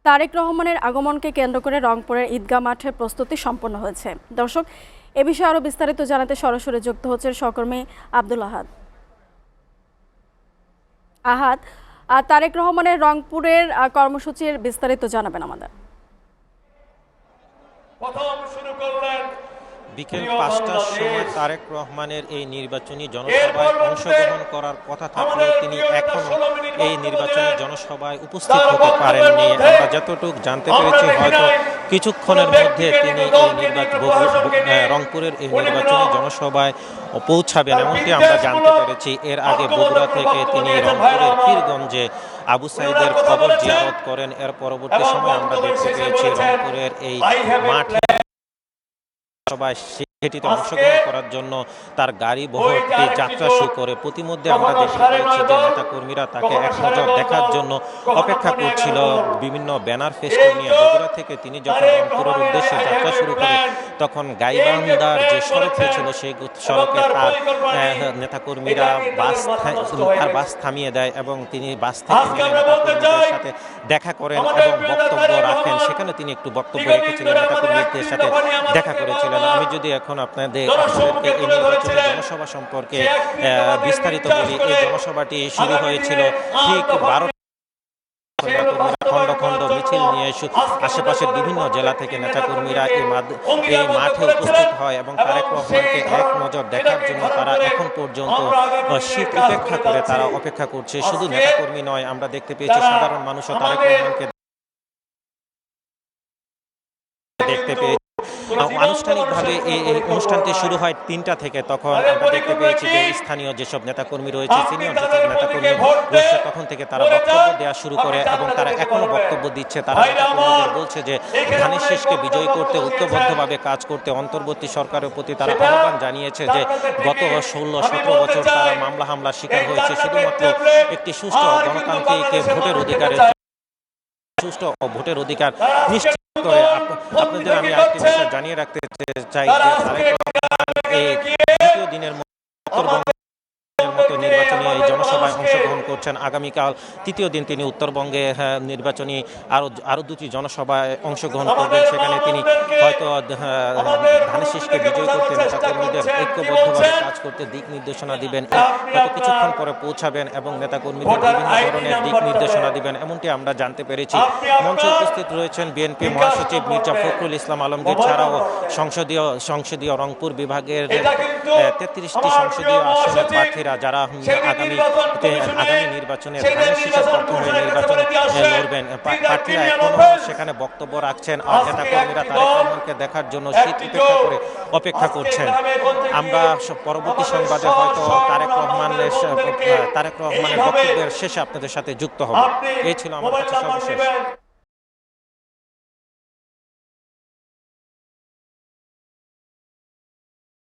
তারেক রহমানের আগমনকে কেন্দ্র করে রংপুরের ঈদগাহ মাঠে প্রস্তুতি সম্পন্ন হয়েছে। দর্শক, এ বিষয়ে আরো বিস্তারিত জানাতে সরাসরি যুক্ত হচ্ছেন সহকর্মী আব্দুল আহাদ। তারেক রহমানের রংপুরের কর্মসূচির বিস্তারিত জানাবেন আমাদের। বিকেল ৫টার সময় তারেক রহমানের এই নির্বাচনী জনসভায় অংশগ্রহণ করার কথা থাকলেও তিনি এখনো এই নির্বাচনী জনসভায় উপস্থিত হতে পারেননি। আমরা যতটুকু জানতে পেরেছি হয়তো কিছুক্ষণের মধ্যে তিনি এই রংপুরের এই নির্বাচনী জনসভায় পৌঁছাবেন এমনটি আমরা জানতে পেরেছি। এর আগে বগুড়া থেকে তিনি রংপুরের পীরগঞ্জে আবু সাইদের কবর জিয়ারত করেন। এর পরবর্তী সময় আমরা দেখতে পেয়েছি রংপুরের এই মাঠে সভায় সেটিতে অংশগ্রহণ করার জন্য তার গাড়ি বহরটি যাত্রা শুরু করে। প্রতিমধ্যে আমরা দেখতে পেয়েছি যে নেতাকর্মীরা তাকে এক নজর দেখার জন্য অপেক্ষা করছিল বিভিন্ন ব্যানার ফেস্টুন নিয়ে। বগুড়া থেকে তিনি যখন রংপুরের উদ্দেশ্যে যাত্রা শুরু করে তখন গাইবান্ধার যে সড়কটি ছিল সেই সড়কে তার নেতাকর্মীরা বাস থামিয়ে দেয় এবং তিনি বাস থেকে নেতাকর্মীদের সাথে দেখা করেন এবং বক্তব্য রাখেন। সেখানে তিনি একটু বক্তব্য রেখেছিলেন, নেতাকর্মীদের সাথে দেখা করেছিলেন। আমি যদি এখন আপনাদেরকে এই নির্বাচনী জনসভা সম্পর্কে বিস্তারিত বলি, এই জনসভাটি শুরু হয়েছিল ঠিক 12 খন্ড খন্ড মিছিল নিয়ে আশেপাশের বিভিন্ন জেলা থেকে নেতাকর্মীরা এই মাঠে উপস্থিত হয় এবং তারেক রহমানকে এক নজর দেখার জন্য তারা এখন পর্যন্ত শীত উপেক্ষা করে তারা অপেক্ষা করছে। শুধু নেতাকর্মী নয়, আমরা দেখতে পেয়েছি সাধারণ মানুষও তারেক রহমানকে দেখতে পেয়েছি। আনুষ্ঠানিকভাবে এই অনুষ্ঠানটি শুরু হয় ৩টা থেকে। তখন আমরা দেখতে পেয়েছি যে স্থানীয় যেসব নেতাকর্মী রয়েছে, সিনিয়র যেসব নেতাকর্মী রয়েছে, তখন থেকে তারা বক্তব্য দেওয়া শুরু করে এবং তারা এখনো বক্তব্য দিচ্ছে। তারা নেতাকর্মীদের বলছে যে ধানের শীষকে বিজয়ী করতে ঐক্যবদ্ধভাবে কাজ করতে অন্তর্বর্তী সরকারের প্রতি তারা আহ্বান জানিয়েছে যে গত ১৬-১৭ বছর তারা মামলা হামলার শিকার হয়েছে। শুধুমাত্র একটি সুষ্ঠু গণতান্ত্রিক ভোটের অধিকার নিশ্চিত করে। আপনাদের আমি আরেকটি বিষয় জানিয়ে রাখতে চাই যে তারেক রহমান এই দ্বিতীয় দিনের উত্তরবঙ্গের মতো নির্বাচনী এই জনসভায় অংশগ্রহণ করছেন। আগামীকাল তৃতীয় দিন তিনি উত্তরবঙ্গে নির্বাচনী আরো দুটি জনসভায় অংশগ্রহণ করবেন। সেখানে তিনি হয়তো ধানের শীষকে বিজয় করতে নেতাকর্মীদের ঐক্যবদ্ধভাবে কাজ করতে দিক নির্দেশনা দিবেন, হয়তো কিছুক্ষণ পরে পৌঁছাবেন এবং নেতাকর্মীদের বিভিন্ন ধরনের দিক নির্দেশনা দিবেন, এমনটি আমরা জানতে পেরেছি। মঞ্চে উপস্থিত রয়েছেন বিএনপি মহাসচিব মির্জা ফখরুল ইসলাম আলমগীর ছাড়াও সংসদীয় রংপুর বিভাগের 33টি সংসদীয় আসনের প্রার্থীরা যারা আগামী নির্বাচনে ধানের শীষের পক্ষ হয়ে নির্বাচনে লড়বেন। প্রার্থীরা এখনো সেখানে বক্তব্য রাখছেন আর নেতাকর্মীরা তারেক রহমানকে দেখার জন্য শীত উপেক্ষা করে অপেক্ষা করছেন। আমরা পরবর্তী সংবাদে হয়তো তারেক রহমানের বক্তব্যের শেষে আপনাদের সাথে যুক্ত হব। এই ছিল আমার কাছে সর্বশেষ।